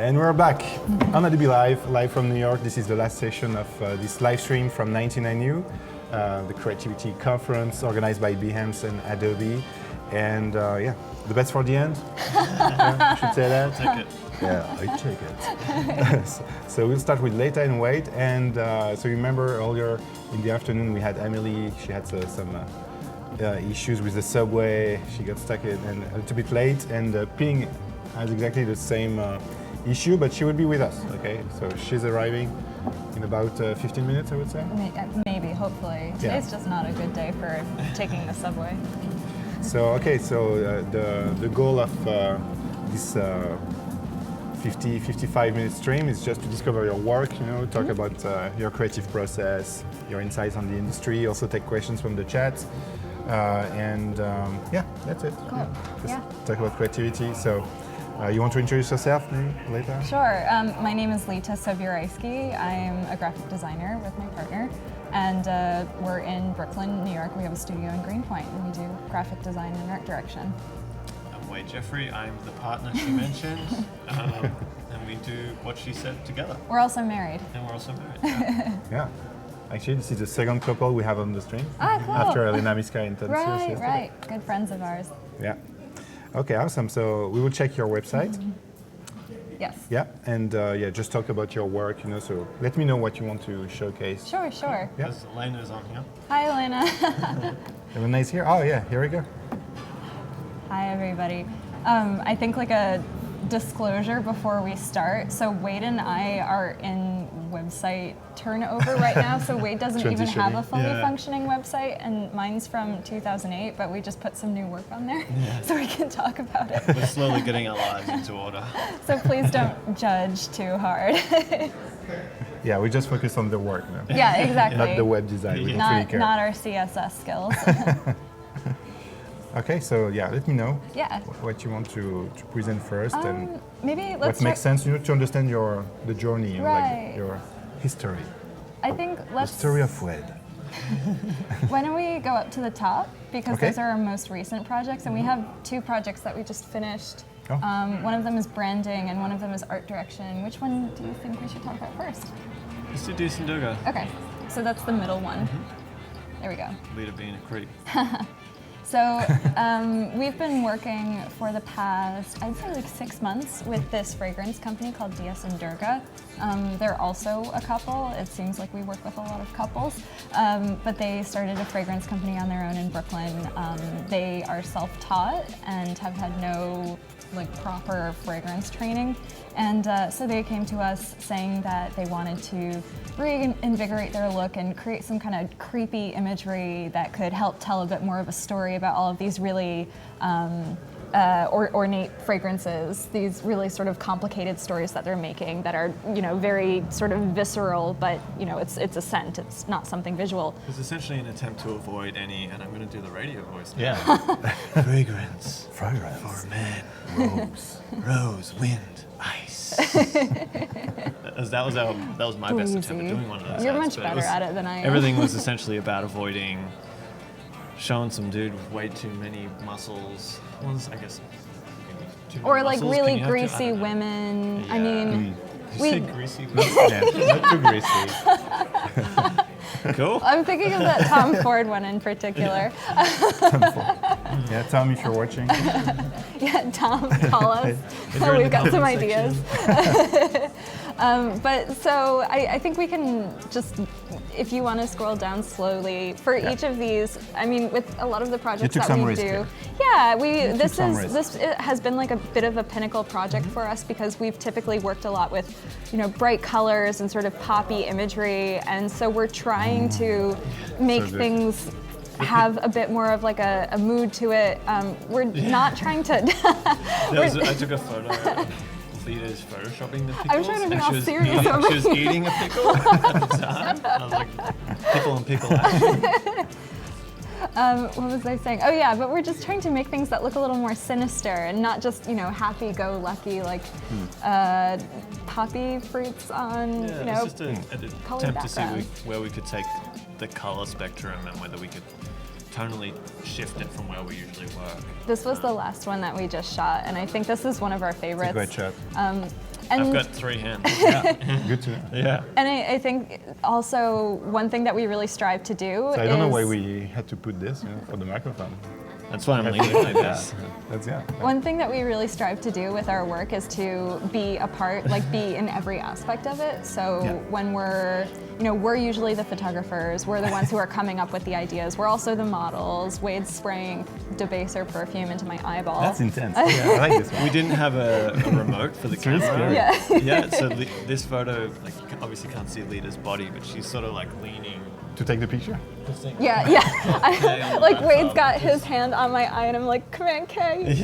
And we're back on Adobe live from New York. This is the last session of this live stream from 99U, the creativity conference organized by Behance and Adobe. And yeah, the best for the end. Yeah, should say that. Take it. Yeah, I take it. So we'll start with Leta and Wait. And so you remember earlier in the afternoon we had Emily. She had some issues with the subway. She got stuck and a little bit late. And Ping has exactly the same issue, but she will be with us. Okay, so she's arriving in about 15 minutes, I would say. Maybe, hopefully. Today's just not a good day for taking the subway. So okay, so the goal of this 55-minute stream is just to discover your work, talk about your creative process, your insights on the industry, also take questions from the chat, and yeah, that's it. Cool. Just talk about creativity. So you want to introduce yourself, maybe, Leta? Sure. My name is Leta Sobierajski. I'm a graphic designer with my partner, and we're in Brooklyn, New York. We have a studio in Greenpoint, and we do graphic design and art direction. I'm Jeffree. I'm the partner she mentioned, and we do what she said together. We're also married. And we're also married. Yeah. Yeah. Actually, this is the second couple we have on the stream. Ah, cool. After Elena Miska and Tadeusz yesterday. Right. Good friends of ours. Yeah. Okay, awesome. So we will check your website. Yes. Yeah, and yeah, just talk about your work, so let me know what you want to showcase. Sure. Yeah. Because Elena's on here. Hi, Elena. Everyone nice here? Oh yeah, here we go. Hi, everybody. I think like a disclosure before we start. So Wade and I are in website turnover right now. So Wade doesn't even have a fully functioning website, and mine's from 2008, but we just put some new work on there so we can talk about it. We're slowly getting our lives into order. So please don't judge too hard. Yeah, we just focus on the work now. Yeah, exactly. Not the web design. We don't really care. Not our CSS skills. Okay, so yeah, let me know Yeah. what you want to present first and Maybe what let's makes sense, to understand the journey, Right. like your history. I think let's. The story of Wed. Why don't we go up to the top, because Okay. those are our most recent projects, and we have two projects that we just finished. Oh. One of them is branding, and one of them is art direction. Which one do you think we should talk about first? Let's do Decent Doga. Okay, so that's the middle one. There we go. Leta being a creep. So we've been working for the past, I'd say like 6 months with this fragrance company called DS and Durga. They're also a couple. It seems like we work with a lot of couples, but they started a fragrance company on their own in Brooklyn. They are self-taught and have had no proper fragrance training. And so they came to us saying that they wanted to reinvigorate their look and create some kind of creepy imagery that could help tell a bit more of a story about all of these really ornate fragrances, these really sort of complicated stories that they're making that are, very sort of visceral, but, it's a scent, it's not something visual. It's essentially an attempt to avoid any, and I'm going to do the radio voice now. Yeah. Fragrance. Fragrance. For men. Rose. Rose, wind, ice. that was my best attempt at doing one of those. You're ads, much better at it than I am. Everything was essentially about avoiding showing some dude with way too many muscles. Well, I guess. Too many Or like muscles. really Can you have greasy women. Yeah. I mean, Did you say greasy? Yeah, not too greasy. Cool. I'm thinking of that Tom Ford one in particular. Yeah, Tom, if you're watching. Yeah, Tom, call us. there in We've the got some comment ideas. But so I think we can just, if you want to scroll down slowly, for each of these, I mean, with a lot of the projects took that some we risk do, here. yeah, It has been like a bit of a pinnacle project for us, because we've typically worked a lot with, bright colors and sort of poppy imagery, and so we're trying to make So good. things have a bit more of like a mood to it. We're not trying to. I took a photo of Leta's photoshopping the pickles. I'm trying to be and all she was serious eating, over She was here. eating a pickle at the time. I was like, pickle and pickle action. What was I saying? Oh yeah, but we're just trying to make things that look a little more sinister and not just, happy-go-lucky, like poppy fruits on, Yeah, it's just an colored attempt to see background. where we could take the color spectrum and whether we could tonally shifted from where we usually work. This was the last one that we just shot, and I think this is one of our favorites. Great shot. And I've got 3 hands. Good to know. Yeah. And I think also one thing that we really strive to do So I don't know why we had to put this, for the microphone. That's why I'm leaning like this. That's One thing that we really strive to do with our work is to be a part, like be in every aspect of it. So when we're usually the photographers, we're the ones who are coming up with the ideas. We're also the models. Wade's spraying debaser perfume into my eyeball. That's intense. Yeah, I like this one. We didn't have a remote for the camera. scary. Yeah. So this photo, like, you obviously can't see Leta's body, but she's sort of like leaning. To take the picture? Yeah. Like Wade's got his hand on my eye, and I'm like, come on, Kay.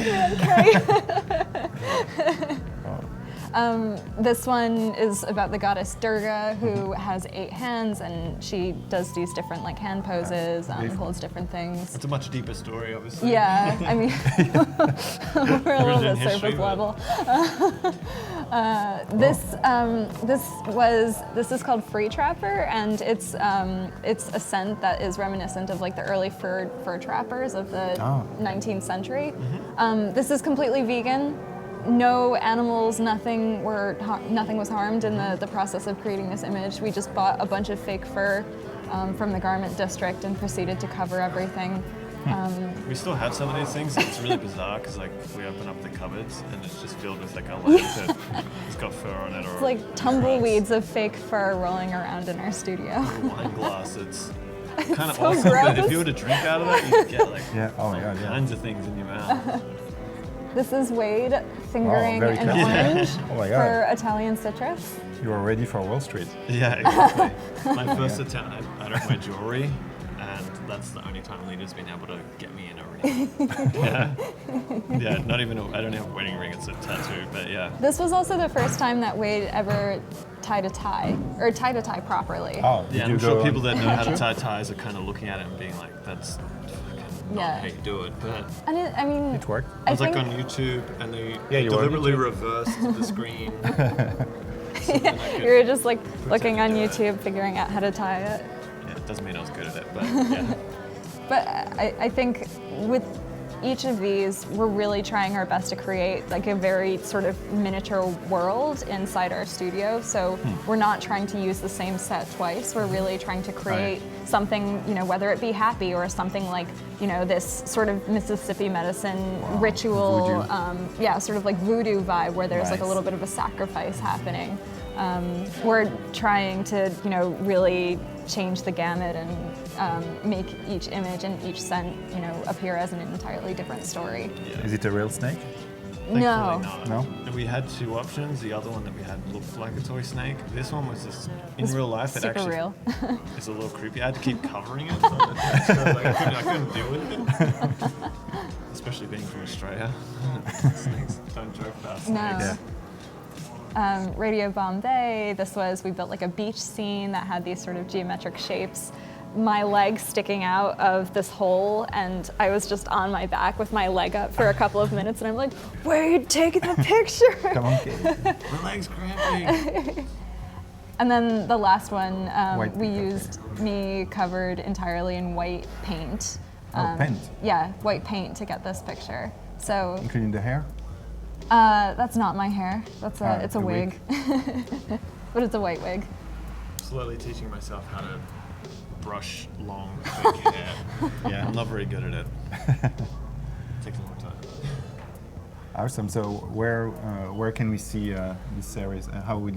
This one is about the goddess Durga, who has 8 hands, and she does these different like hand poses, holds different things. It's a much deeper story, obviously. Yeah, I mean, we're a little bit surface level. This is called Free Trapper, and it's a scent that is reminiscent of like the early fur trappers of the 19th century. This is completely vegan. No animals, nothing was harmed in the process of creating this image. We just bought a bunch of fake fur from the garment district and proceeded to cover everything. We still have some of these things. It's really bizarre because like we open up the cupboards and it's just filled with like a lamp that has got fur on it. Or It's like tumbleweeds of fake fur rolling around in our studio. a wine glass. It's kind of so awesome. But gross. if you were to drink out of it, you'd get like Oh my God, kinds of things in your mouth. This is Wade fingering very an clever. orange Oh my God. for Italian citrus. You are ready for Wall Street. Yeah, exactly. My first attempt, I don't wear jewelry, and that's the only time Leta's been able to get me in a ring. Yeah, not even I don't have a wedding ring, it's a tattoo, but yeah. This was also the first time that Wade ever tied a tie properly. Oh, Yeah, and I'm sure people that know how to tie ties are kind of looking at it and being like, that's fucking not how you do it, but... And I mean, It worked. I was like on YouTube, and they you were on deliberately YouTube. reversed the screen. you were just like looking on YouTube, figuring out how to tie it. Yeah, it doesn't mean I was good at it, but yeah. But I think with each of these, we're really trying our best to create like a very sort of miniature world inside our studio. So we're not trying to use the same set twice. We're really trying to create something, whether it be happy or something like, this sort of Mississippi medicine ritual, sort of like voodoo vibe where there's like a little bit of a sacrifice happening. We're trying to, really change the gamut and make each image and each scent, appear as an entirely different story. Is it a real snake? No. Thankfully not. No? We had 2 options. The other one that we had looked like a toy snake. This one was just, in real life, it Super actually real. is a little creepy. I had to keep covering it. So I couldn't deal with it. Especially being from Australia. Snakes don't joke about snakes. No. Radio Bombay, we built like a beach scene that had these sort of geometric shapes. My leg sticking out of this hole, and I was just on my back with my leg up for a couple of minutes, and I'm like, Wade, take the picture. Come on, Kate. My leg's cramping. And then the last one, White we paint, okay. used me covered entirely in white paint. Paint? Yeah, white paint to get this picture. So Including the hair? that's not my hair. It's a the wig. But it's a white wig. Slowly teaching myself how to brush long, fake hair. Yeah. I'm not very good at it. Takes a long time. Awesome. So where can we see this series? How will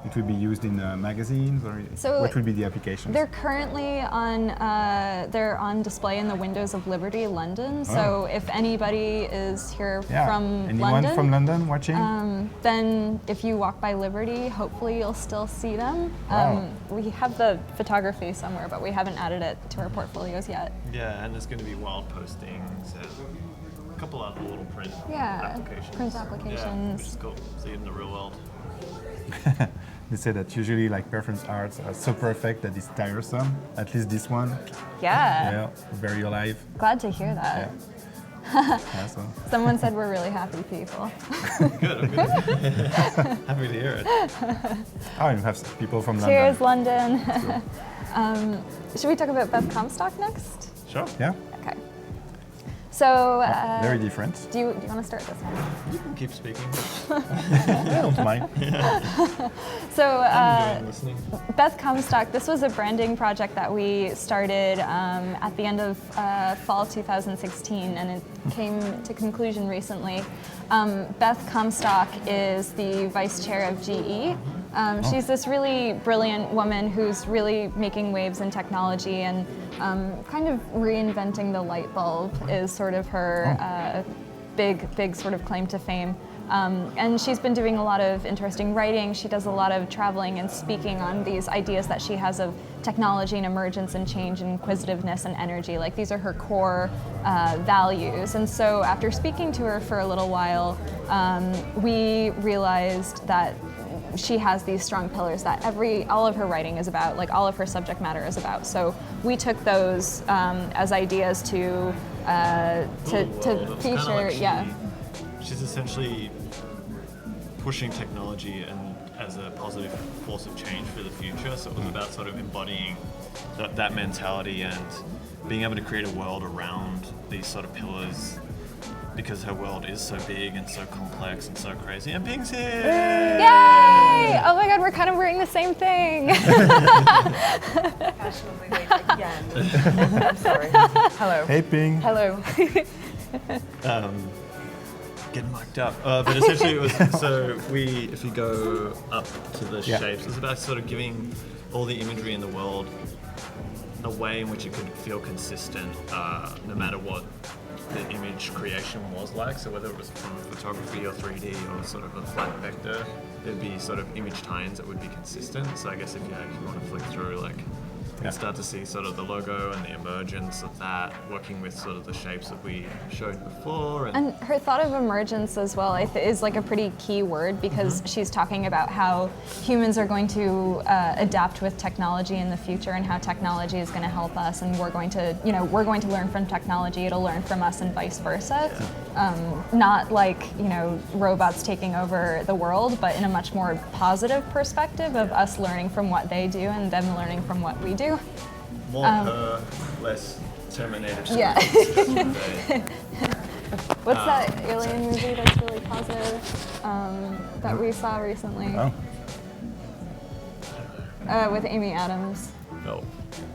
it will be used in magazines, or So what will be the applications? They're currently on display in the Windows of Liberty, London. So if anybody is here from Anyone London, from London watching? then if you walk by Liberty, hopefully you'll still see them. Wow. We have the photography somewhere, but we haven't added it to our portfolios yet. Yeah, and there's going to be wild postings and a couple other little print applications. Print Yeah, applications. which is cool. See it in the real world. They say that usually like performance arts are so perfect that it's tiresome. At least this one. Yeah. Very alive. Glad to hear that. Awesome. Someone said we're really happy people. Good, I'm good. Happy to hear it. Oh, you have people from Cheers, London. London. Should we talk about Beth Comstock next? Sure. Yeah. Okay. So, Very different. do you want to start this one? You can keep speaking. I don't mind. So, I'm enjoying listening. Beth Comstock, this was a branding project that we started at the end of fall 2016, and it came to conclusion recently. Beth Comstock is the vice chair of GE. She's this really brilliant woman who's really making waves in technology, and kind of reinventing the light bulb is sort of her big sort of claim to fame. And she's been doing a lot of interesting writing. She does a lot of traveling and speaking on these ideas that she has of technology and emergence and change and inquisitiveness and energy. Like, these are her core values. And so after speaking to her for a little while, we realized that she has these strong pillars that all of her writing is about, like all of her subject matter is about. So we took those as ideas to feature, She's essentially pushing technology and as a positive force of change for the future. So it was about sort of embodying that mentality and being able to create a world around these sort of pillars, because her world is so big and so complex and so crazy. And Ping's here! Yay! Oh my god, we're kind of wearing the same thing. Fashionably late again. I'm sorry. Hello. Hey, Ping. Hello. Getting mic'd up. But essentially it was, so if you go up to the shapes, it's about sort of giving all the imagery in the world a way in which it could feel consistent, no matter what the image creation was like. So whether it was from photography or 3D or sort of a flat vector, there'd be sort of image tie-ins that would be consistent. So I guess if you want to flick through, like, you start to see sort of the logo and the emergence of that, working with sort of the shapes that we showed before. And her thought of emergence as well is like a pretty key word, because she's talking about how humans are going to adapt with technology in the future, and how technology is going to help us, and we're going to learn from technology, it'll learn from us, and vice versa. Not like, robots taking over the world, but in a much more positive perspective of us learning from what they do and them learning from what we do. More her, less Terminator. Yeah. What's that alien movie that's really positive that we saw recently? With Amy Adams. Oh.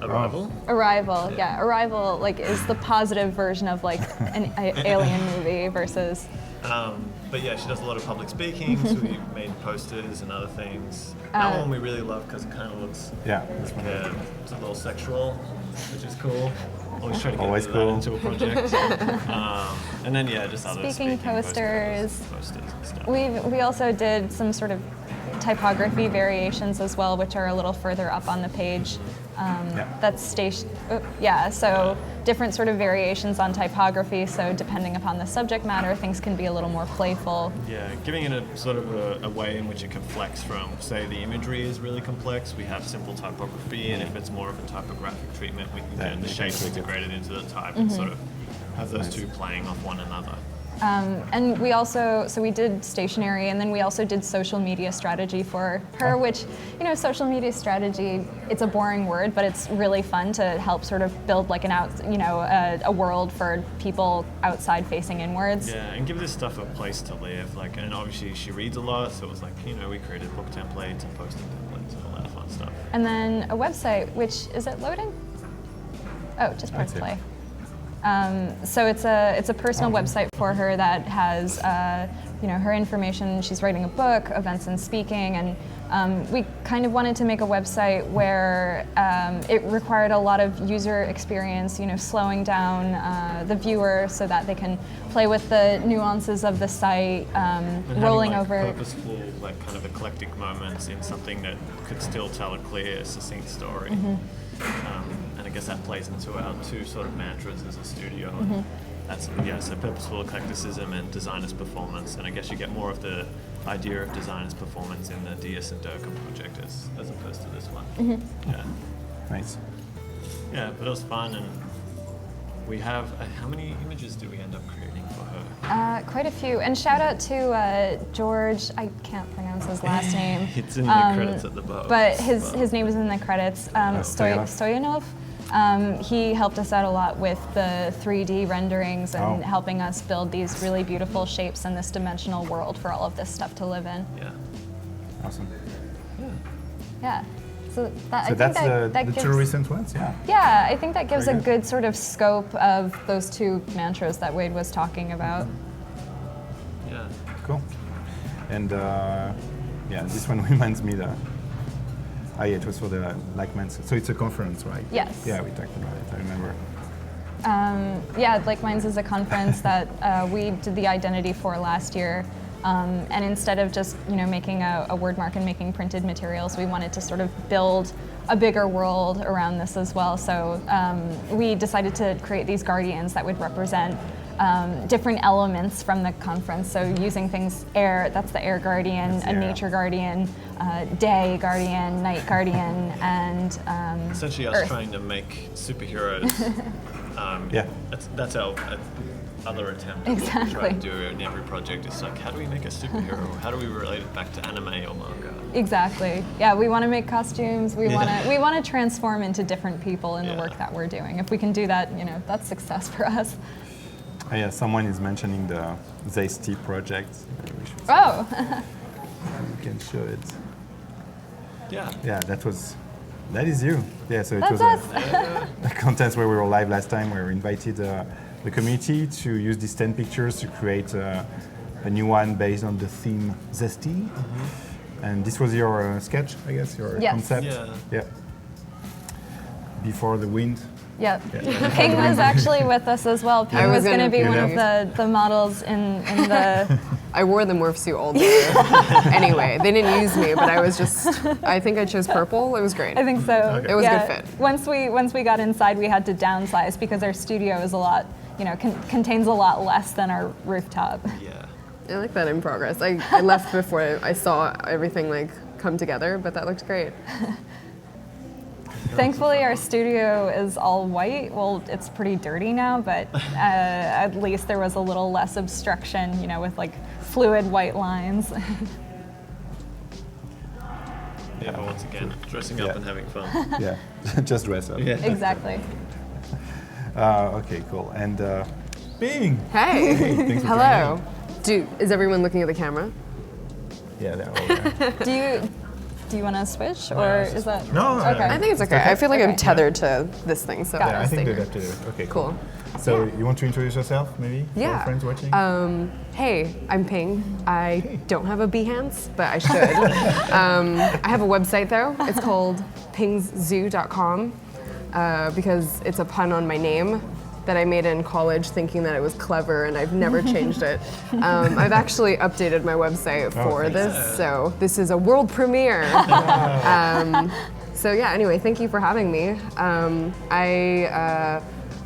Arrival? Arrival, yeah. Arrival, like, is the positive version of, like, an alien movie versus... But yeah, she does a lot of public speaking, so we made posters and other things. That one we really love because it kind of looks it's a little sexual, which is cool. Always try to get that into a project. And then just other speaking posters and stuff. We also did some sort of typography variations as well, which are a little further up on the page. That's so different sort of variations on typography, so depending upon the subject matter, things can be a little more playful. Yeah, giving it a sort of a way in which it can flex from, say, the imagery is really complex, we have simple typography, and if it's more of a typographic treatment, we can get the shapes integrated into the type and sort of have those two playing off one another. And we also, we did stationery, and then we also did social media strategy for her, which, social media strategy, it's a boring word, but it's really fun to help sort of build like a world for people outside facing inwards. Yeah, and give this stuff a place to live. Like, and obviously she reads a lot, so it was like, we created book templates and posting templates and all that fun stuff. And then a website, which, is it loading? Oh, just press play. So it's a personal website for her that has her information. She's writing a book, events and speaking, and we kind of wanted to make a website where it required a lot of user experience, slowing down the viewer so that they can play with the nuances of the site, rolling over purposeful, like, kind of eclectic moments in something that could still tell a clear, succinct story. And I guess that plays into our two sort of mantras as a studio. That's so purposeful eclecticism and designer's performance. And I guess you get more of the idea of designer's performance in the DS and Durga project as opposed to this one. Yeah. Nice. Yeah, but it was fun, and we have how many images do we end up creating for her? Quite a few. And shout out to George, I can't pronounce his last name. It's in the credits at the bottom. But his name is in the credits. Stoyanov. He helped us out a lot with the 3D renderings and helping us build these really beautiful shapes in this dimensional world for all of this stuff to live in. Yeah. Awesome. Yeah. So So that's the two recent ones, yeah. Yeah, I think that gives Very a good sort of scope of those two mantras that Wade was talking about. Yeah. Cool. And yeah, this one reminds me that yeah, it was for the Like-Minds. So it's a conference, right? Yes. Yeah, we talked about it. I remember. Yeah, Like-Minds is a conference that we did the identity for last year. And instead of just making a word mark and making printed materials, we wanted to sort of build a bigger world around this as well. So we decided to create these guardians that would represent different elements from the conference. So using things air, that's the air guardian, a nature guardian, day guardian, night guardian, and essentially us earth. trying to make superheroes. Yeah. That's our other attempt Exactly. to try to do in every project. It's like, how do we make a superhero? How do we relate it back to anime or manga? Exactly. Yeah, we want to make costumes. We want to transform into different people in the work that we're doing. If we can do that, that's success for us. Oh, yeah, someone is mentioning the Zesty project. Maybe we should you can show it. Yeah. Yeah, that is you. Yeah, so it That's was us. a contest where we were live last time, where we invited the community to use these 10 pictures to create a new one based on the theme Zesty. And this was your sketch, I guess, your Yes. concept. Yeah. Before the wind. Yeah. Ping was actually with us as well. Ping was going to be Yeah. one of the models in the. I wore the morph suit all day. Anyway, they didn't use me, but I think I chose purple. It was great. I think so. It was a good fit. Once we got inside, we had to downsize because our studio is a lot, contains a lot less than our rooftop. Yeah. I like that in progress. I left before I saw everything come together, but that looked great. Thankfully, our studio is all white. Well, it's pretty dirty now, but at least there was a little less obstruction, with fluid white lines. Yeah, but once again, dressing up and having fun. Yeah, just dress up. Yeah. Exactly. Okay, cool. And Bing! Hey. Thanks for Hello. Is everyone looking at the camera? joining. Yeah, they're all there. Do you want to switch, or is that No, okay? I think it's okay. I feel like I'm tethered to this thing, so Got it. I'll I stay think here. they have to do it. Okay, Cool. So you want to introduce yourself, maybe? For Yeah. our friends watching? Hey, I'm Ping. I don't have a Behance, but I should. I have a website though. It's called pingszoo.com because it's a pun on my name that I made in college thinking that it was clever, and I've never changed it. I've actually updated my website for this, so this is a world premiere. So yeah, anyway, thank you for having me. I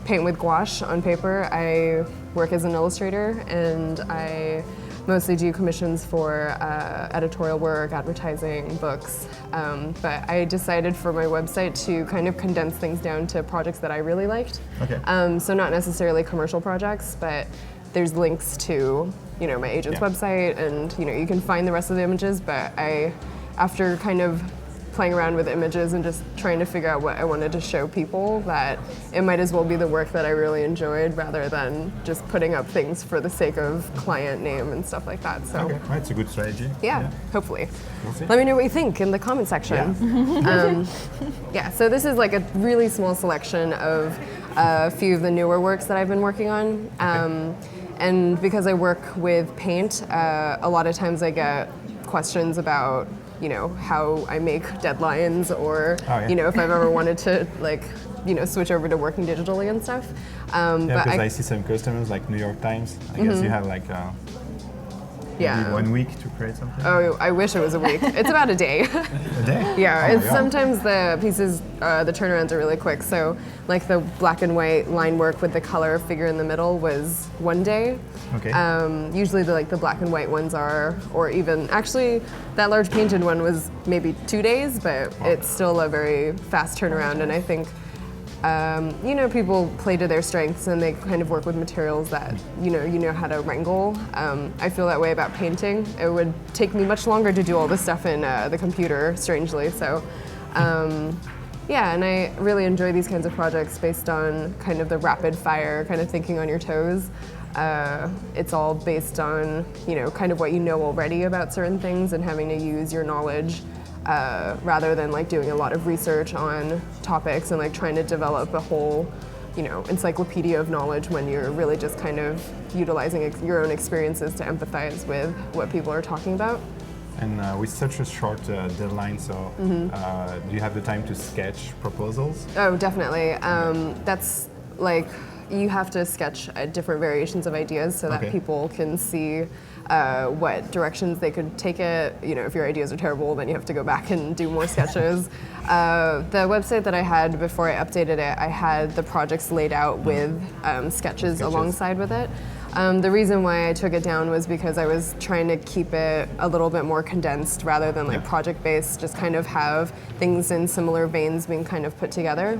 paint with gouache on paper. I work as an illustrator, and I mostly do commissions for editorial work, advertising, books. But I decided for my website to kind of condense things down to projects that I really liked. Okay. So not necessarily commercial projects, but there's links to my agent's website, and you can find the rest of the images. But after kind of playing around with images and just trying to figure out what I wanted to show people, that it might as well be the work that I really enjoyed rather than just putting up things for the sake of client name and stuff like that. So Okay, well, it's a good strategy. yeah, hopefully. We'll see. Let me know what you think in the comment section. So this is like a really small selection of a few of the newer works that I've been working on. And because I work with paint, a lot of times I get questions about how I make deadlines, or if I've ever wanted to switch over to working digitally and stuff. Yeah, because I see some customers like New York Times. I guess you have like maybe 1 week to create something. Oh, I wish it was a week. It's about a day. A day? Yeah, Oh, it's sometimes the pieces, the turnarounds are really quick. So like the black and white line work with the color figure in the middle was 1 day. Okay. Usually the black and white ones are, or even, actually that large painted one was maybe 2 days, but it's still a very fast turnaround. And I think, people play to their strengths, and they kind of work with materials that, you know how to wrangle. I feel that way about painting. It would take me much longer to do all this stuff in the computer, strangely. So, Yeah, and I really enjoy these kinds of projects based on kind of the rapid fire, kind of thinking on your toes. It's all based on, kind of what you know already about certain things and having to use your knowledge rather than like doing a lot of research on topics and like trying to develop a whole, encyclopedia of knowledge when you're really just kind of utilizing your own experiences to empathize with what people are talking about. And with such a short deadline, so do you have the time to sketch proposals? Oh, definitely. That's like, you have to sketch different variations of ideas so that people can see what directions they could take it. If your ideas are terrible, then you have to go back and do more sketches. The website that I had before I updated it, I had the projects laid out with sketches alongside with it. The reason why I took it down was because I was trying to keep it a little bit more condensed rather than like project-based, just kind of have things in similar veins being kind of put together.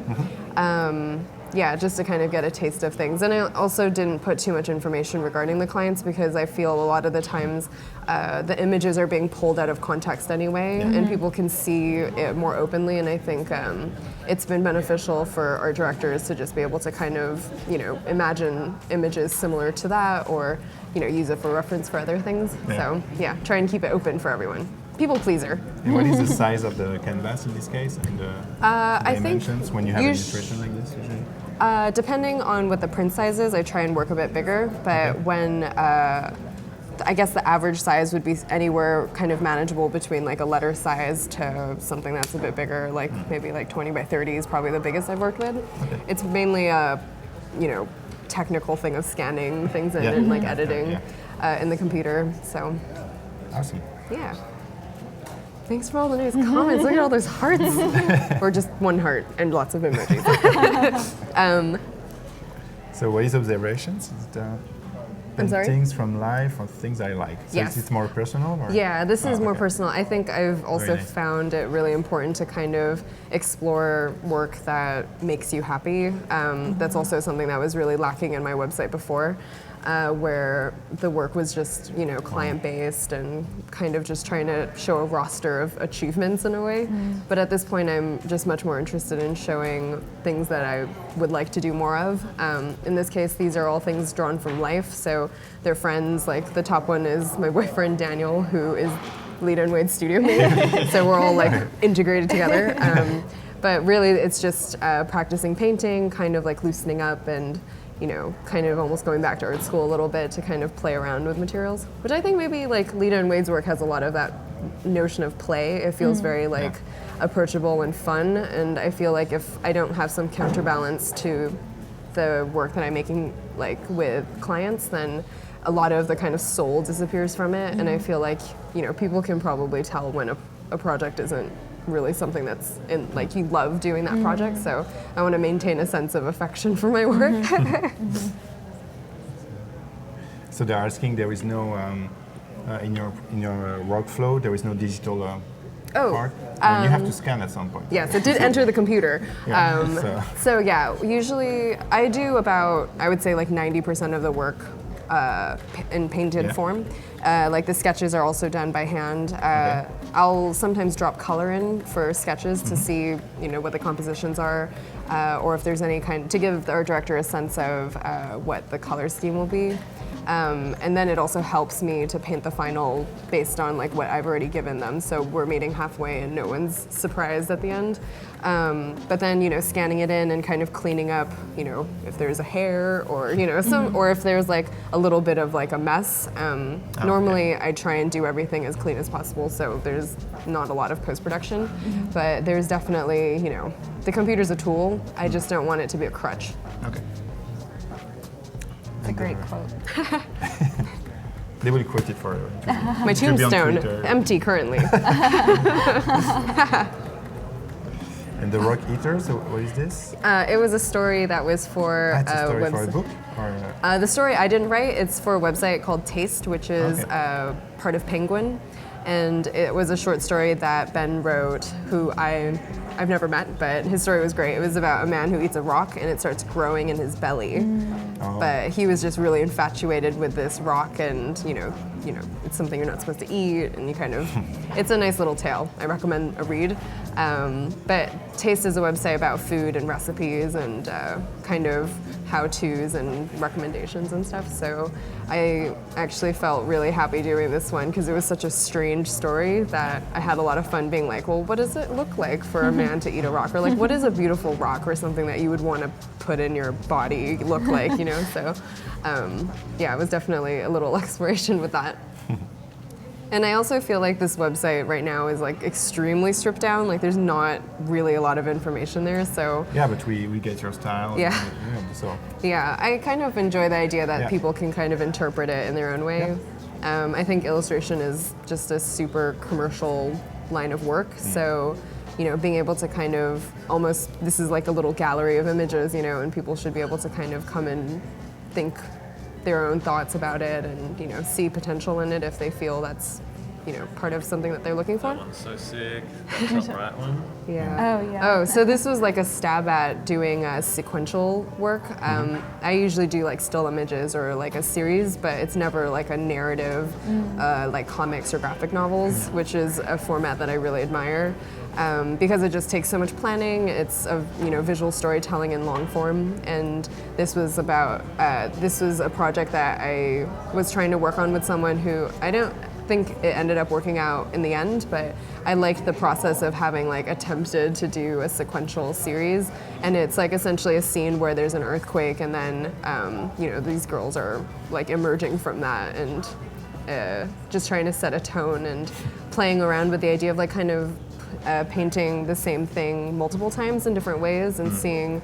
Yeah, just to kind of get a taste of things. And I also didn't put too much information regarding the clients because I feel a lot of the times the images are being pulled out of context anyway, and people can see it more openly. And I think it's been beneficial for art directors to just be able to kind of, imagine images similar to that, or use it for reference for other things. So yeah, try and keep it open for everyone. People pleaser. And what is the size of the canvas in this case, and the dimensions when you have an illustration like this usually? Depending on what the print size is, I try and work a bit bigger, but when I guess the average size would be anywhere kind of manageable between like a letter size to something that's a bit bigger, like maybe like 20 by 30 is probably the biggest I've worked with. It's mainly a, technical thing of scanning things in and like editing in the computer, so. Awesome. Yeah. Thanks for all the nice comments. Look at all those hearts. Or just one heart and lots of emojis. So what is observations? Is it, I'm sorry? Things from life or things I like? So Yes. it's more personal? Or? Yeah, this is more okay. personal. I think I've also nice. found it really important to kind of explore work that makes you happy. That's also something that was really lacking in my website before. Where the work was just, client-based and kind of just trying to show a roster of achievements in a way. But at this point, I'm just much more interested in showing things that I would like to do more of. In this case, these are all things drawn from life, so they're friends. Like the top one is my boyfriend, Daniel, who is Leta and Wade's studio mate. So we're all like integrated together. But really, it's just practicing painting, kind of like loosening up and kind of almost going back to art school a little bit to kind of play around with materials, which I think maybe like Leta and Wade's work has a lot of that notion of play. It feels very like approachable and fun, and I feel like if I don't have some counterbalance to the work that I'm making like with clients, then a lot of the kind of soul disappears from it, and I feel like people can probably tell when a project isn't really something that's in like you love doing that project, so I want to maintain a sense of affection for my work. So they're asking, there is no in your workflow, there is no digital part. And you have to scan at some point. Yes, it did enter the computer. So yeah, usually I do about, I would say like 90% of the work in painted form. Like the sketches are also done by hand. I'll sometimes drop color in for sketches to see, what the compositions are, or if there's any kind, to give our director a sense of what the color scheme will be. And then it also helps me to paint the final based on like what I've already given them. So we're meeting halfway and no one's surprised at the end. But then, scanning it in and kind of cleaning up, if there's a hair or, or if there's like a little bit of like a mess. Normally I try and do everything as clean as possible, so there's not a lot of post-production, but there's definitely, the computer's a tool. I just don't want it to be a crutch. okay. It's a great quote. They will quote it for My to be on tombstone, Twitter. empty currently. And the Rock Eater, so what is this? It was a story that was for That's a story for a website. book? Or, The story I didn't write, it's for a website called Taste, which is part of Penguin. And it was a short story that Ben wrote, who I've never met, but his story was great. It was about a man who eats a rock and it starts growing in his belly. But he was just really infatuated with this rock and, it's something you're not supposed to eat, and you kind of, it's a nice little tale. I recommend a read. But Taste is a website about food and recipes and kind of how-tos and recommendations and stuff. So I actually felt really happy doing this one because it was such a strange story that I had a lot of fun being like, well, what does it look like for a man to eat a rock? Or like, what is a beautiful rock or something that you would want to put in your body look like, So yeah, it was definitely a little exploration with that. And I also feel like this website right now is like extremely stripped down. Like there's not really a lot of information there, so. Yeah, but we get your style. Yeah. So. Yeah, I kind of enjoy the idea that Yeah. people can kind of interpret it in their own way. I think illustration is just a super commercial line of work, so being able to kind of almost, this is like a little gallery of images, and people should be able to kind of come and think their own thoughts about it and see potential in it if they feel that's part of something that they're looking for. That one's so sick. That top right one. Yeah. Oh, yeah. Oh, so this was like a stab at doing sequential work. I usually do like still images or like a series, but it's never like a narrative, like comics or graphic novels, which is a format that I really admire. Because it just takes so much planning. It's a visual storytelling in long form, and this was about this was a project that I was trying to work on with someone who I don't think it ended up working out in the end, but I liked the process of having like attempted to do a sequential series, and it's like essentially a scene where there's an earthquake, and then these girls are like emerging from that and just trying to set a tone and playing around with the idea of like kind of painting the same thing multiple times in different ways and seeing,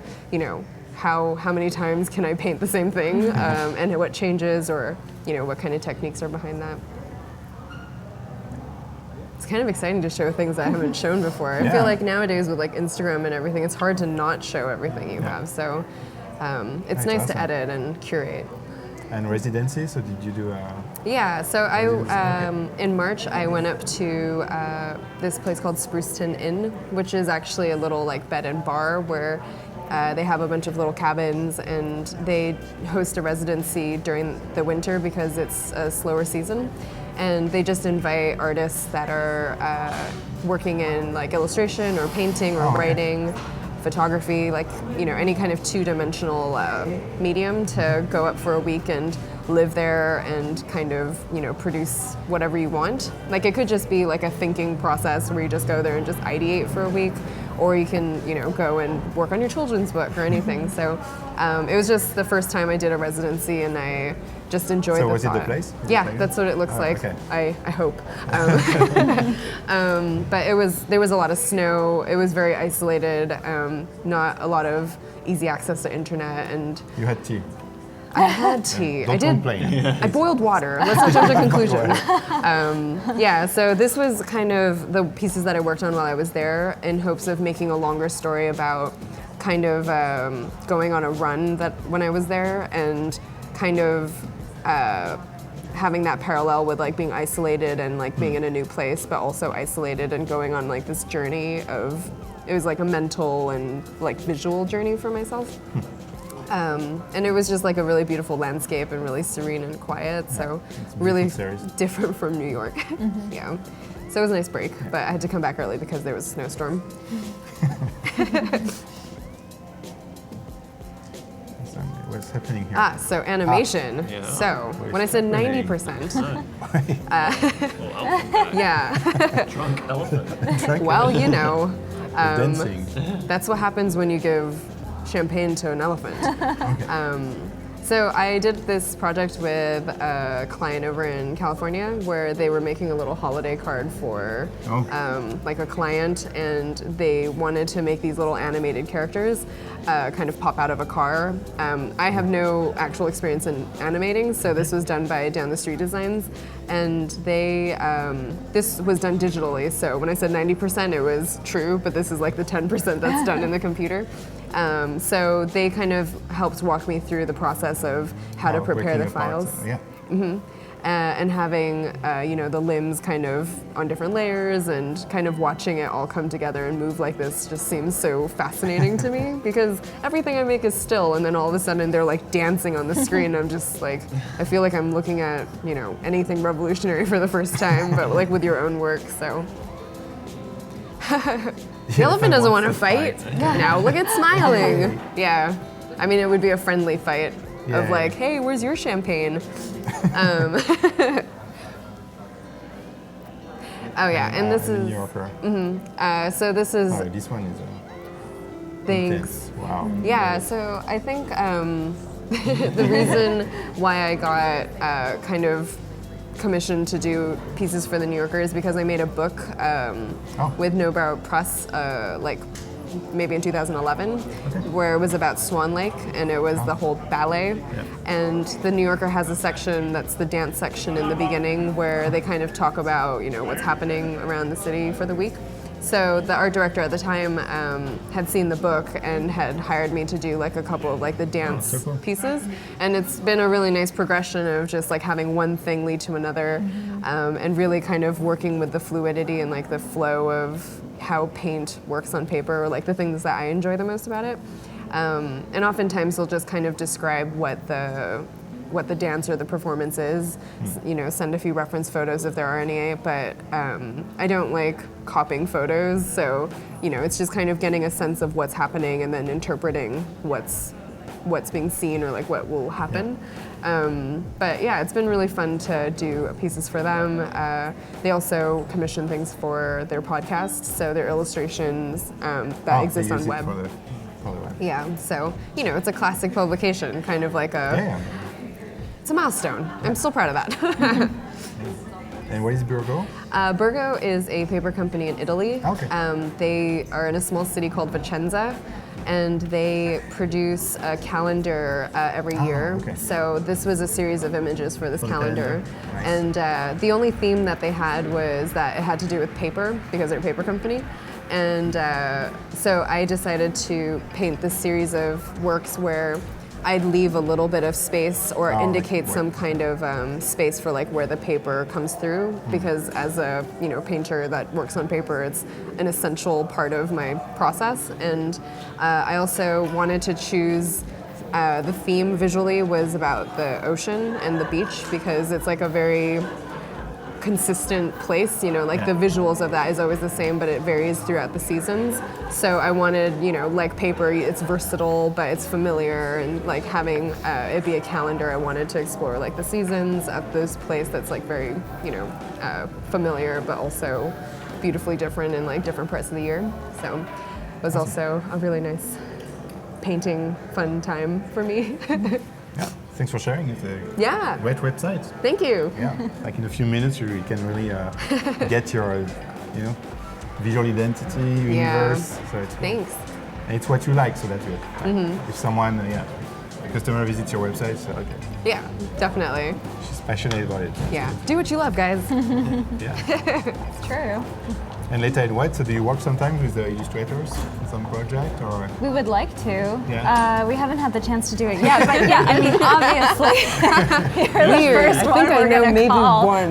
how many times can I paint the same thing and what changes or, what kind of techniques are behind that. It's kind of exciting to show things I haven't shown before. I feel like nowadays with like Instagram and everything, it's hard to not show everything you have. So it's nice to edit and curate. And residency, so did you do a... Yeah, so in March I went up to this place called Spruceton Inn, which is actually a little like bed and bar where they have a bunch of little cabins and they host a residency during the winter because it's a slower season. And they just invite artists that are working in like illustration or painting or writing, photography, like any kind of two-dimensional medium to go up for a week and live there and kind of produce whatever you want. Like it could just be like a thinking process where you just go there and just ideate for a week, or you can go and work on your children's book or anything. So it was just the first time I did a residency, and I just enjoyed the thought. So was it the place? Yeah, that's what it looks like. Okay. I hope. But there was a lot of snow. It was very isolated. Not a lot of easy access to internet, and You had tea. I had tea. Don't I did. complain. I boiled water. Let's not jump to conclusions. Yeah, so this was kind of the pieces that I worked on while I was there in hopes of making a longer story about kind of going on a run that when I was there and kind of having that parallel with like being isolated and like being in a new place, but also isolated and going on like this journey of, it was like a mental and like visual journey for myself. And it was just like a really beautiful landscape and really serene and quiet, so really different from New York. Yeah, so it was a nice break, but I had to come back early because there was a snowstorm. What's happening here? So animation. Yeah. So when I said 90%, Well, elephant guy. yeah, Drunk elephant. well, Dancing. that's what happens when you give champagne to an elephant. So I did this project with a client over in California where they were making a little holiday card for like a client, and they wanted to make these little animated characters kind of pop out of a car. I have no actual experience in animating, so this was done by Down the Street Designs, and they this was done digitally. So when I said 90%, it was true, but this is like the 10% that's done in the computer. So they kind of helped walk me through the process of how to prepare the files. Yeah. and having the limbs kind of on different layers and kind of watching it all come together and move like this just seems so fascinating to me, because everything I make is still, and then all of a sudden they're like dancing on the screen. I'm just like, I feel like I'm looking at anything revolutionary for the first time, but like with your own work. So the elephant doesn't want to fight. Now look at smiling. Yeah, I mean, it would be a friendly fight of like, hey, where's your champagne? Oh yeah, and this is New Yorker. So this is. Oh, this one is. Thanks. Intense. Wow. Yeah, so I think the reason why I got kind of commissioned to do pieces for the New Yorker is because I made a book with Nobel Press, like maybe in 2011, where it was about Swan Lake, and it was the whole ballet. Yeah. And the New Yorker has a section that's the dance section in the beginning, where they kind of talk about what's happening around the city for the week. So the art director at the time had seen the book and had hired me to do like a couple of like the dance pieces, and it's been a really nice progression of just like having one thing lead to another, and really kind of working with the fluidity and like the flow of how paint works on paper, or like the things that I enjoy the most about it. And oftentimes they'll just kind of describe what the dance or the performance is, send a few reference photos if there are any, but I don't like copying photos, so it's just kind of getting a sense of what's happening and then interpreting what's being seen or like what will happen. But yeah, it's been really fun to do pieces for them. They also commission things for their podcast, so their illustrations that exist on web. For the web. Yeah, so it's a classic publication, kind of like a. It's a milestone. I'm still proud of that. And what is Burgo? Burgo is a paper company in Italy. Okay. They are in a small city called Vicenza, and they produce a calendar every year. Okay. So this was a series of images for this calendar. Nice. And the only theme that they had was that it had to do with paper, because they're a paper company. And so I decided to paint this series of works where I'd leave a little bit of space or indicate some kind of space for like where the paper comes through, because as a painter that works on paper, it's an essential part of my process. And I also wanted to choose the theme visually was about the ocean and the beach, because it's like a very consistent place, like the visuals of that is always the same, but it varies throughout the seasons. So I wanted, like paper, it's versatile, but it's familiar, and like having it be a calendar, I wanted to explore like the seasons at this place that's like very, familiar, but also beautifully different in like different parts of the year. So it was also a really nice painting fun time for me. Yeah. Thanks for sharing it. Great website. Thank you. Yeah. Like in a few minutes, you can really get your, visual identity, universe. So it's Thanks. And it's what you like, so that's good. If someone, a customer visits your website, so okay. Yeah, definitely. She's passionate about it. Yeah. Do what you love, guys. Yeah. It's true. And Leta and White, so do you work sometimes with the illustrators in some project, or? We would like to. Yeah. We haven't had the chance to do it yet, but yeah, I mean, obviously, you're the Weird. first I one think I we're know gonna maybe call. one.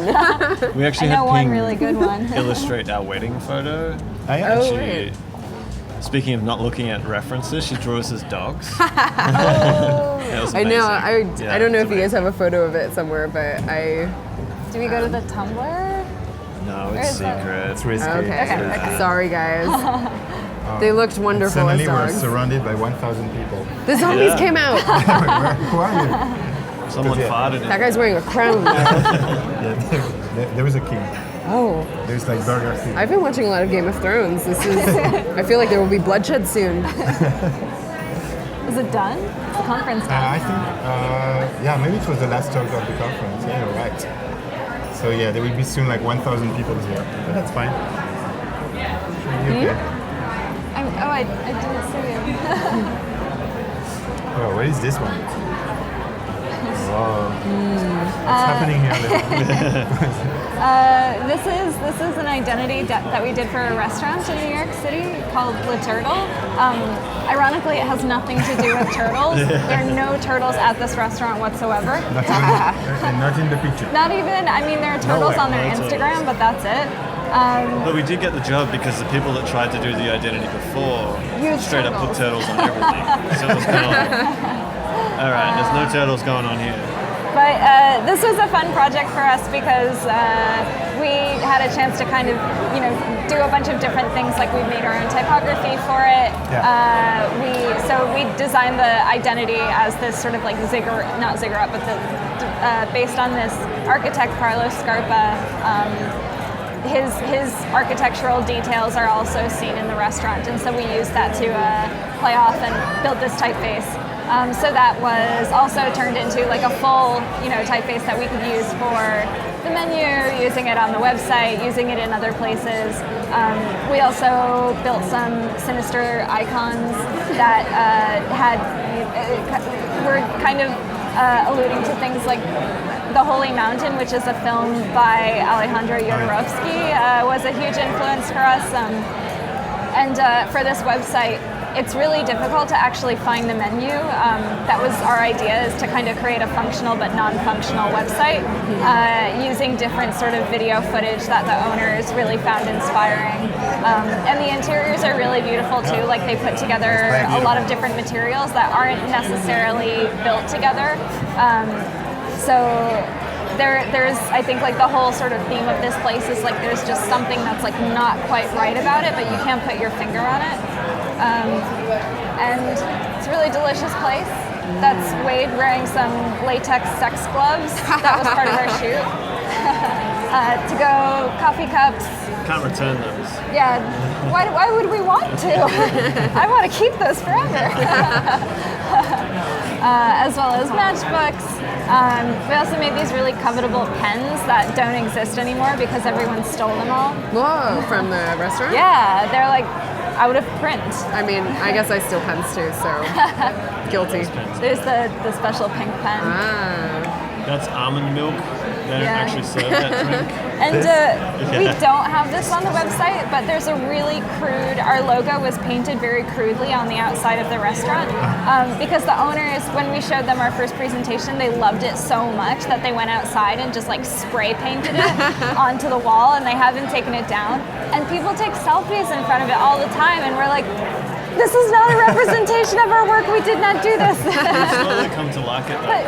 We actually I know had one Ping really good one. illustrate our wedding photo. Yeah. She, speaking of not looking at references, she drew us as dogs. Oh. That was I know. amazing. I don't know it's if you guys amazing. have a photo of it somewhere, but Do we go to the Tumblr? No, Where it's is that? secret. It's risky. okay. Sorry, guys. They looked wonderful Suddenly as we're dogs. surrounded by 1,000 people. The zombies Yeah. came out. Who are you? Someone Yeah. farted in That guy's wearing a crown. Yeah, there was a king. Oh, There's like Burger King. I've been watching a lot of Game of Thrones. I feel like there will be bloodshed soon. Is it done? Is the conference done? I think, maybe it was the last talk of the conference. Yeah, you're right. So yeah, there will be soon like 1,000 people here. But that's fine. Okay. I didn't see it. Oh, what is this one? Whoa. What's happening here? This is an identity that we did for a restaurant in New York City called Leta. Ironically, it has nothing to do with turtles. There are no turtles at this restaurant whatsoever. Not in the picture. Not even, I mean, there are turtles on their No Instagram, but that's it. But we did get the job because the people that tried to do the identity before Used straight up put turtles. turtles on everything. So it was kind of like, all right, there's no turtles going on here. But this was a fun project for us because we had a chance to kind of, do a bunch of different things. Like we made our own typography for it. Yeah. We designed the identity as this sort of like not ziggurat, but based on this architect Carlos Scarpa. His architectural details are also seen in the restaurant, and so we used that to play off and build this typeface. So that was also turned into like a full, typeface that we could use for the menu, using it on the website, using it in other places. We also built some sinister icons that were kind of alluding to things like The Holy Mountain, which is a film by Alejandro Jodorowsky, was a huge influence for us. And for this website, it's really difficult to actually find the menu. That was our idea, is to kind of create a functional but non-functional website using different sort of video footage that the owners really found inspiring. And the interiors are really beautiful too. Like they put together a lot of different materials that aren't necessarily built together. So there's, I think, like the whole sort of theme of this place is like there's just something that's like not quite right about it, but you can't put your finger on it. And it's a really delicious place. That's Wade wearing some latex sex gloves. That was part of our shoot. To-go coffee cups. Can't return those. Yeah, why would we want to? I want to keep those forever. As well as matchbooks. We also made these really covetable pens that don't exist anymore because everyone stole them all. Whoa, from the restaurant? Yeah, they're like out of print. I mean, I guess I steal pens too, so guilty. There's the special pink pen. That's almond milk. They don't actually serve that drink. And we don't have this on the website, but there's a really crude, our logo was painted very crudely on the outside of the restaurant because the owners, when we showed them our first presentation, they loved it so much that they went outside and just like spray painted it onto the wall, and they haven't taken it down. And people take selfies in front of it all the time, and we're like, this is not a representation of our work. We did not do this. You slowly come to like it though,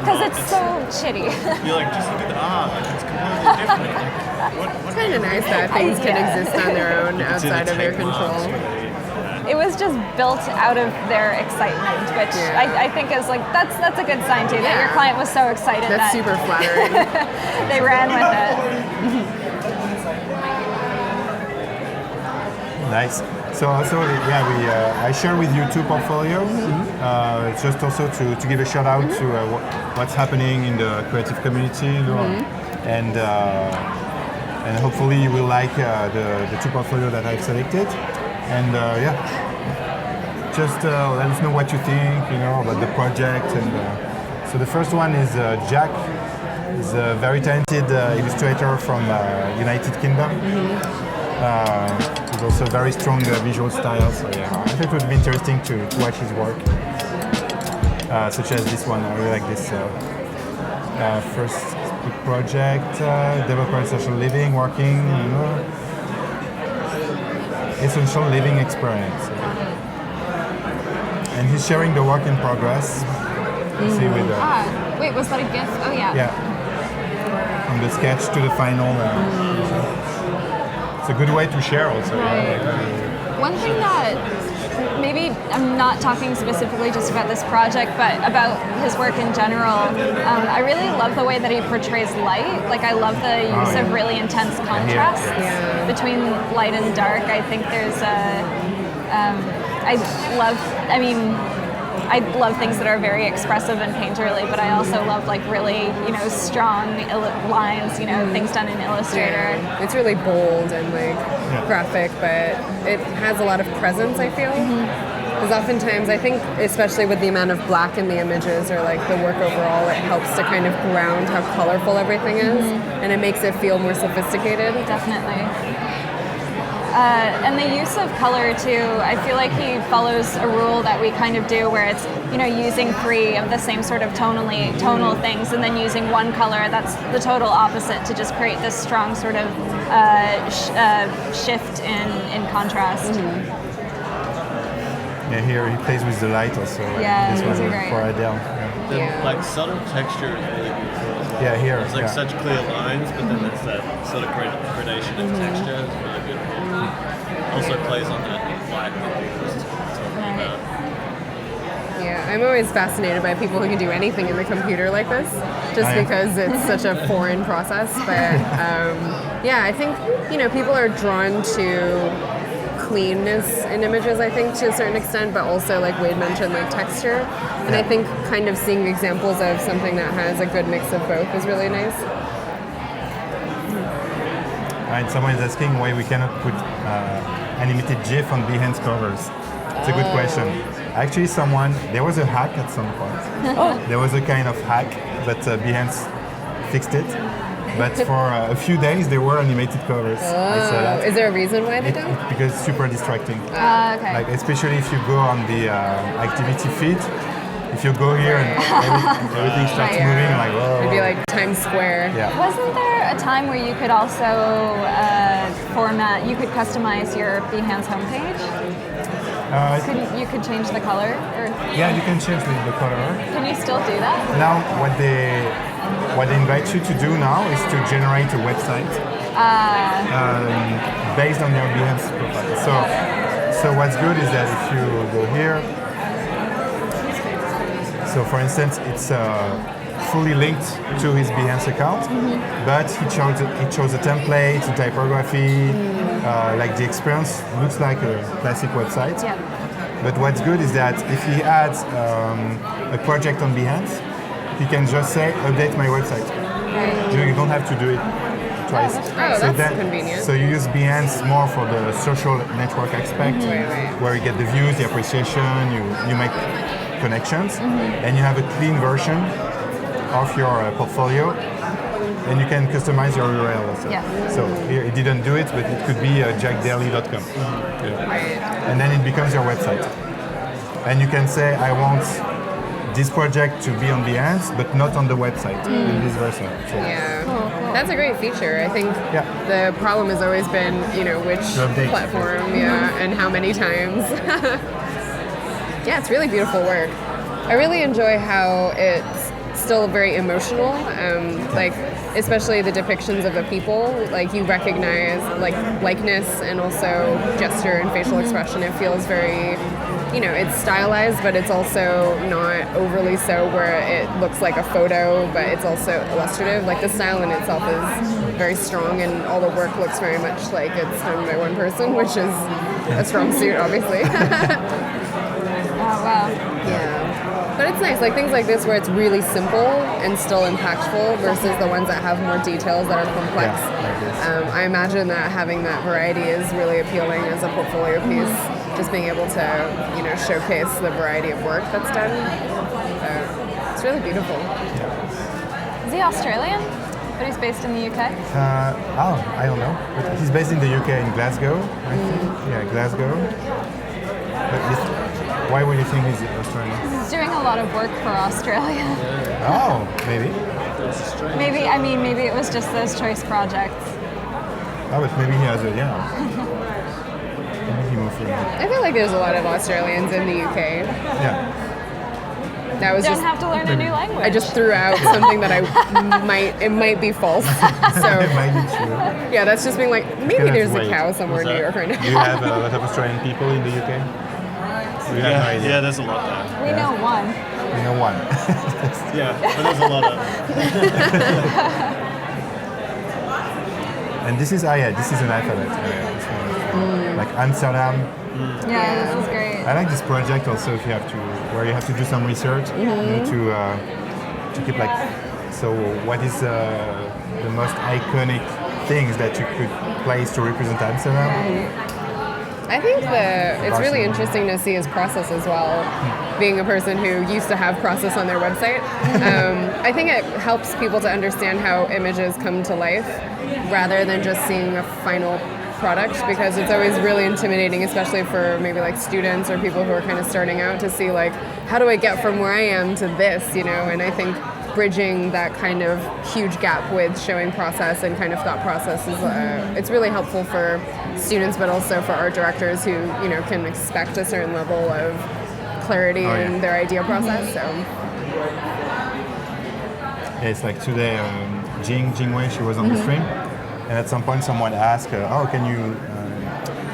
because it's so shitty. You're like, just look at the art, like it's completely different. Like, It's kind of nice that things can exist on their own outside of your control. It was just built out of their excitement, which I think is like that's a good sign too. That your client was so excited. That's super flattering. They ran with it. Nice. So also, I share with you two portfolios. Just also to give a shout out to what's happening in the creative community, and hopefully you will like the two portfolios that I've selected. And just let us know what you think, about the project. And so the first one is Jack. He's a very talented illustrator from United Kingdom. He's also very strong visual style, so I think it would be interesting to watch his work, such as this one. I really like this first big project, developer essential living, working, essential living experience. And he's sharing the work in progress. See with wait, was that a GIF? Oh yeah. Yeah. From the sketch to the final. It's a good way to share also. One thing that maybe I'm not talking specifically just about this project, but about his work in general, I really love the way that he portrays light. Like I love the use of really intense contrasts between light and dark. I think there's I love things that are very expressive and painterly, but I also love like really, strong lines, things done in Illustrator. Yeah. It's really bold and like graphic, but it has a lot of presence, I feel. Because oftentimes I think, especially with the amount of black in the images or like the work overall, it helps to kind of ground how colorful everything is, and it makes it feel more sophisticated. Definitely. And the use of color too, I feel like he follows a rule that we kind of do where it's, using 3 of the same sort of tonal things and then using one color that's the total opposite to just create this strong sort of shift in contrast. Yeah, here he plays with the light also. Yeah, this those one are great. for Adele. The Yeah. subtle texture is really beautiful as well. Yeah, here. It's like such clear lines, but then there's that sort of gradation of texture. It's really beautiful. Also plays on that light that you were just talking about. Yeah, I'm always fascinated by people who can do anything in the computer like this, just Oh, yeah. because it's such a foreign process. But yeah, I think people are drawn to cleanness in images, I think, to a certain extent, but also, like Wade mentioned, like texture. And I think kind of seeing examples of something that has a good mix of both is really nice. And someone is asking why we cannot put animated GIF on Behance covers. It's a good question. Actually, there was a hack at some point. There was a kind of hack, but Behance fixed it. But for a few days, there were animated covers. I saw that. Is there a reason why they don't? Because it's super distracting. Okay. Like especially if you go on the activity feed, if you go here and everything starts Right. moving, like whoa. It'd be like Times Square. Yeah. Wasn't there a time where you could also you could customize your Behance homepage? You could change the color? Or Yeah, you can change the color. can you still do that? Now, what they invite you to do now is to generate a website based on your Behance profile. So what's good is that if you go here, so for instance, it's fully linked to his Behance account, but he chose a template, a typography, like the experience looks like a classic website. Yeah. But what's good is that if he adds a project on Behance, he can just say, update my website. You don't have to do it twice. Oh, that's convenient. So you use Behance more for the social network aspect, where you get the views, the appreciation, you make connections, and you have a clean version of your portfolio, and you can customize your URL also. Yeah. So here it didn't do it, but it could be jackdaily.com. And then it becomes your website. And you can say, I want this project to be on Behance, but not on the website, in this version. So, Yeah, that's a great feature. I think Yeah. the problem has always been, which To update. platform, and how many times. Yeah, it's really beautiful work. I really enjoy how it's still very emotional, like especially the depictions of the people. Like you recognize likeness and also gesture and facial expression. It feels very, it's stylized, but it's also not overly so where it looks like a photo, but it's also illustrative. Like the style in itself is very strong, and all the work looks very much like it's done by one person, which is a strong suit, obviously. Oh, wow. Yeah. But it's nice, like things like this where it's really simple and still impactful versus the ones that have more details that are complex. Yeah, like this. I imagine that having that variety is really appealing as a portfolio piece, just being able to, showcase the variety of work that's done. So it's really beautiful. Is he Australian? But he's based in the UK? I don't know. But he's based in the UK, in Glasgow, I think. Yeah, Glasgow. But why would you think he's Australian? He's doing a lot of work for Australia. Oh, maybe. Maybe it was just those choice projects. Oh, but maybe he has a, Maybe he moved from I feel like there's a lot of Australians in the UK. Yeah. That was Don't just have to learn a new language. I just threw out something that it might be false. So It might be true. yeah, that's just being like, maybe Gonna there's a wait. cow somewhere in New York right Do now. you have a lot of Australian people in the UK? We have no idea. Yeah, there's a lot there. We know one. We know one. Yeah, but there's a lot of. And this is an alphabet. This one. Like Amsterdam. Yeah, this is great. I like this project also where you have to do some research to keep like, so what is the most iconic things that you could place to represent Amsterdam? I think it's really interesting to see his process as well. Being a person who used to have process on their website, I think it helps people to understand how images come to life rather than just seeing a final product, because it's always really intimidating, especially for maybe like students or people who are kind of starting out, to see like, how do I get from where I am to this, you know? And I think bridging that kind of huge gap with showing process and kind of thought process is it's really helpful for students, but also for art directors who, you know, can expect a certain level of clarity in their idea process. So Yeah, it's like today, Jing Wei, she was on the stream, and at some point someone asked her, "Oh, can you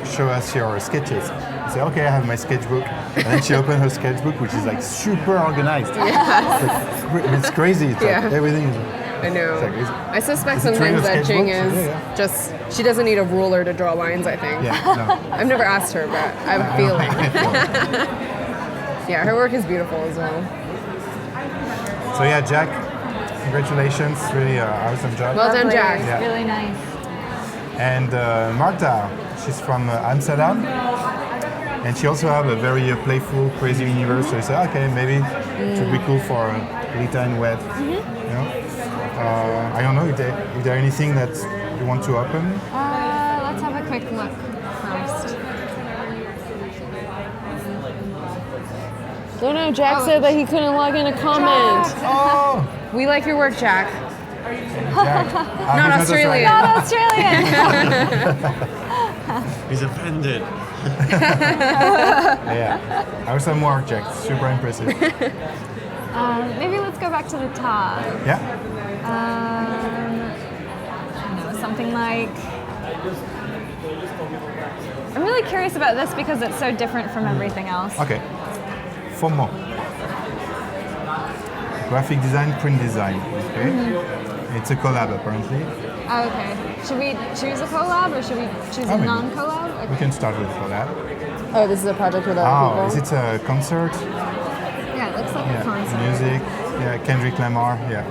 show us your sketches?" I said, "Okay, I have my sketchbook," and then she opened her sketchbook, which is like super organized. It's crazy. It's like everything is. I know. I suspect is it sometimes trained that Jing sketchbooks? is just, she doesn't need a ruler to draw lines, I think. Yeah, no. I've never asked her, but I have a feeling. Yeah, her work is beautiful as well. So yeah, Jack, congratulations, really awesome job. Well done, Lovely. Jack. Yeah. Really nice. And Marta, she's from Amsterdam, and she also have a very playful, crazy universe. So I said, okay, maybe it would be cool for Leta and Wet. You know? I don't know if there anything that you want to open. Let's have a quick look first. No, Jack said that he couldn't log in a comment. Oh, We like your work, Jack. Jack. Not Australian. Not Australian. He's offended. Yeah, awesome work, Jack. Super impressive. Maybe let's go back to the top. Yeah. I don't know, something like. I'm really curious about this because it's so different from everything else. Okay. 4 more. Graphic design, print design. Okay. It's a collab apparently. Oh, okay. Should we choose a collab or should we choose a maybe. non-collab? We Okay. can start with a collab. Oh, this is a project with other Oh, people? is it a concert? Yeah, it looks like a Yeah, concert. music. Yeah, Kendrick Lamar. Yeah.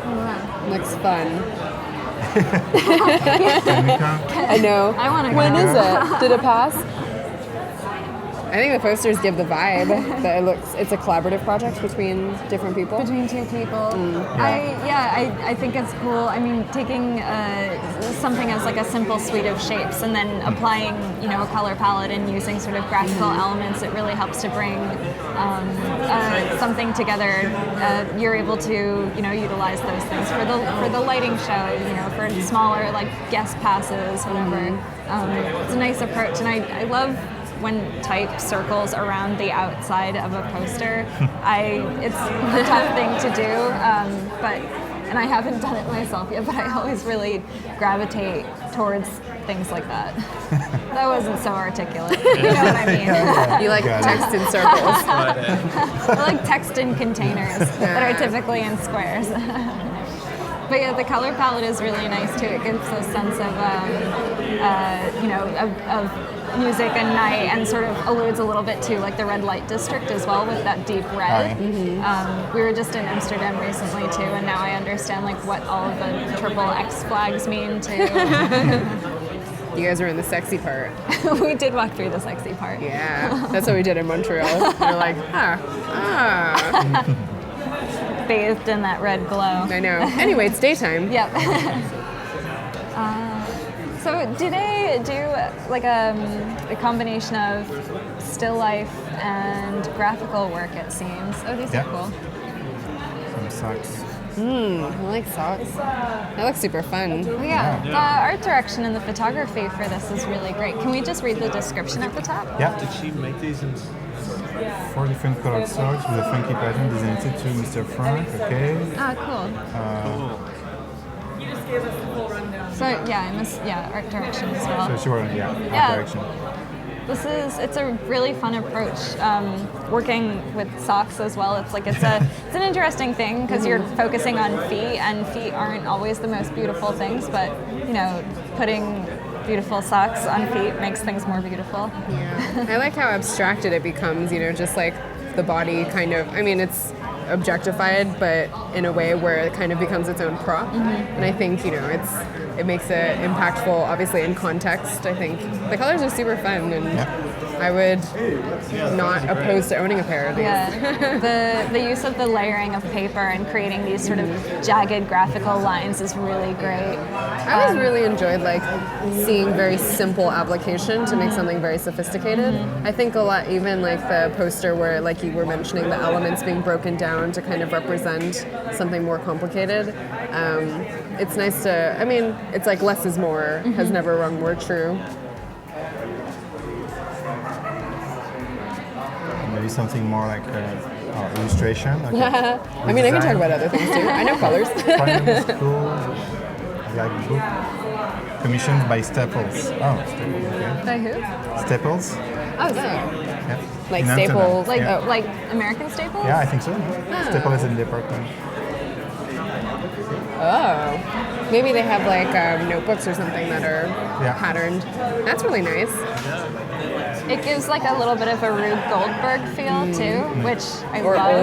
Oh, wow. Looks fun. Can we come? I know. I want to When go. is it? Did it pass? I think the posters give the vibe that it's a collaborative project between different people. Between two people. I think it's cool. I mean, taking something as like a simple suite of shapes and then applying, you know, a color palette and using sort of graphical elements, it really helps to bring something together. You're able to, you know, utilize those things for the lighting show, you know, for smaller like guest passes, whatever. It's a nice approach, and I love when type circles around the outside of a poster. It's a tough thing to do, and I haven't done it myself yet, but I always really gravitate towards things like that. That wasn't so articulate. You know what I mean? You like Got it. text in circles. I like text in containers that are typically in squares. But yeah, the color palette is really nice too. It gives a sense of, you know, of music and night, and sort of alludes a little bit to like the red light district as well, with that deep red. We were just in Amsterdam recently too, and now I understand like what all of the triple X flags mean too. You guys are in the sexy part. We did walk through the sexy part. Yeah, that's what we did in Montreal. We're like, Bathed in that red glow. I know. Anyway, it's daytime. Yep. So do they do like a combination of still life and graphical work, it seems? Oh, these Yeah. are cool. Some socks. I like socks. That looks super fun. Oh, yeah. The art direction and the photography for this is really great. Can we just read the description at the top? Yeah. Did she make these in? 4 different colored socks with a funky pattern designed to Mr. Frank. Okay. Ah, cool. Cool. So yeah, art direction as well. So sure, yeah, Yeah. art direction. It's a really fun approach. Working with socks as well. It's an interesting thing because you're focusing on feet, and feet aren't always the most beautiful things, but you know, putting beautiful socks on feet makes things more beautiful. Yeah. I like how abstracted it becomes, you know, just like the body kind of, I mean, it's objectified, but in a way where it kind of becomes its own prop. And I think, you know, it makes it impactful, obviously in context. I think the colors are super fun, and I would not oppose to owning a pair of these. Yeah, the use of the layering of paper and creating these sort of jagged graphical lines is really great. I always really enjoyed like seeing very simple application to make something very sophisticated. I think a lot, even like the poster where like you were mentioning the elements being broken down to kind of represent something more complicated. It's nice to, I mean, it's like less is more, has never rung more true. Maybe something more like illustration. Okay. I mean, I can talk about other things too. I know colors. Primary school, like book commissioned by Staples. Oh, Staples, okay. By who? Staples. Oh, yeah. Yeah. Like In Amsterdam. Staples. Like Yeah. like American Staples? Yeah, I think so. Staples is in the department. Oh. Maybe they have like notebooks or something that are patterned. That's really nice. It gives like a little bit of a Rube Goldberg feel too, which I Or love.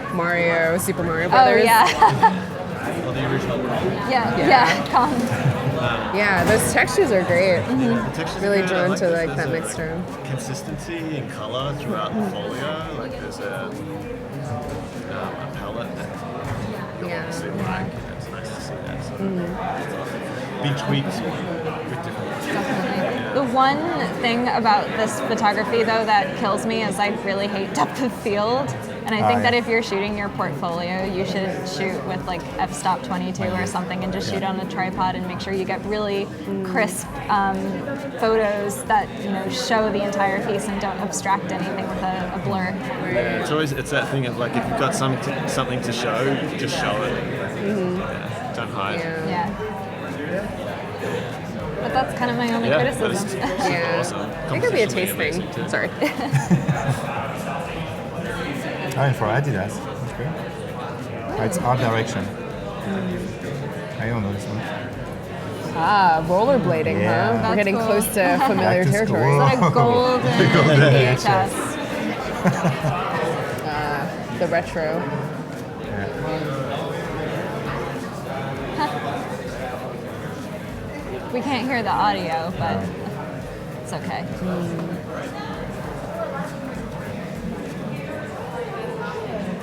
old Mario, Super Mario Oh Brothers. yeah. Well, the original color. yeah. Come. Yeah, those textures are great. The texture's Really good. I drawn to that like that there's mixture. consistency in color throughout the folio. Like there's a palette that you'll Yeah. obviously like. And it's nice to see that. So big tweaks with different. The one thing about this photography though that kills me is I really hate depth of field. And I think that if you're shooting your portfolio, you should shoot with like f-stop 22 or something and just shoot on a tripod and make sure you get really crisp photos that show the entire piece and don't abstract anything with a blur. It's that thing of like if you've got something to show, just show it. Yeah, don't hide. Yeah. But that's kind of my only But criticism. it's Yeah. awesome. It could be a Compositionally taste amazing thing. too. Sorry. Oh, and for Adidas. That's great. Oh, it's art direction. I don't know this one. Rollerblading, Yeah. huh? That's We're getting cool. close to familiar Back to territory. school. Is that a golden VHS? The retro. We can't hear the audio, but it's okay.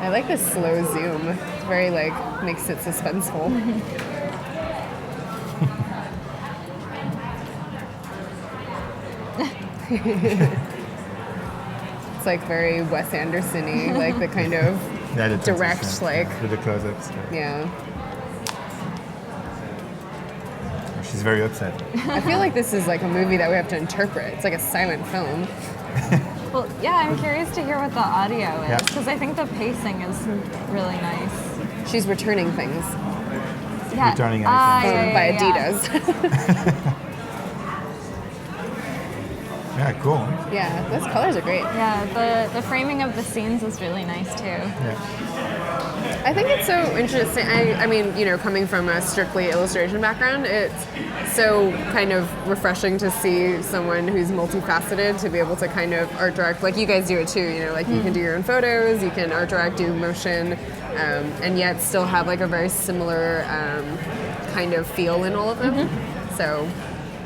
I like the slow zoom. It's very like makes it suspenseful. It's like very Wes Anderson-y, like the kind of The direct, transition, like with the close-ups. yeah. She's very upset. I feel like this is like a movie that we have to interpret. It's like a silent film. Well, yeah, I'm curious to hear what the audio Yeah. is because I think the pacing is really nice. She's returning things Yeah. Returning items. by yeah. Adidas. Yeah, cool. Yeah, those colors are great. Yeah, the framing of the scenes is really nice too. Yeah. I think it's so interesting. I mean, coming from a strictly illustration background, it's so kind of refreshing to see someone who's multifaceted to be able to kind of art direct, like you guys do it too. Like you can do your own photos, you can art direct, do motion, and yet still have like a very similar kind of feel in all of them. So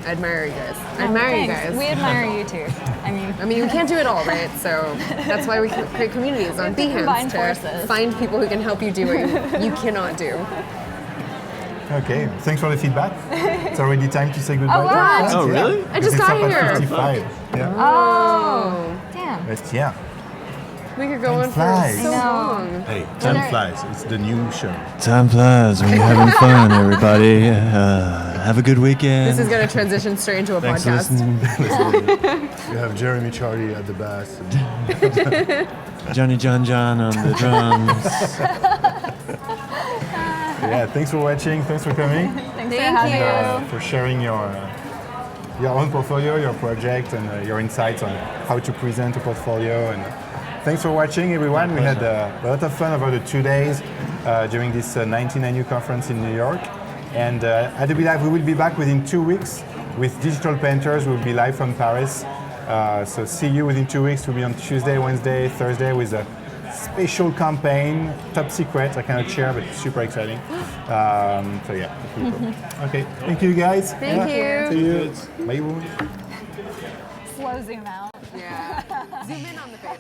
I admire you guys. I admire you Thanks. guys. We admire you too. I mean, we can't do it all, right? So that's why we create communities on We have to combine Behance to forces. find people who can help you do what you cannot do. Okay, thanks for the feedback. It's already time to say goodbye. Oh, wow. to Oh, friends, really? yeah. I just Because got it's up here. at 55. Yeah. oh, damn. But yeah. We could go Time on for flies. so I know. long. Hey, When time are- flies. It's the new show. Time flies when you're having fun, everybody. Have a good weekend. This is going to transition straight into a Thanks for podcast. listening. You have Jeremy Charlie at the bass. Johnny John John on the drums. Yeah, thanks for watching. Thanks for coming. Thanks for having us. For sharing your own portfolio, your project, and your insights on how to present a portfolio. And thanks for watching, everyone. We had a lot of fun over the 2 days during this 19NU conference in New York. And Adobe Live, we will be back within 2 weeks with Digital Painters. We'll be live from Paris. So see you within 2 weeks. We'll be on Tuesday, Wednesday, Thursday with special campaign, top secret. I cannot share, but it's super exciting. So yeah, it's really cool. Okay, thank you guys. Thank you. See you. Bye. Slow zoom out. Yeah. Zoom in on the face.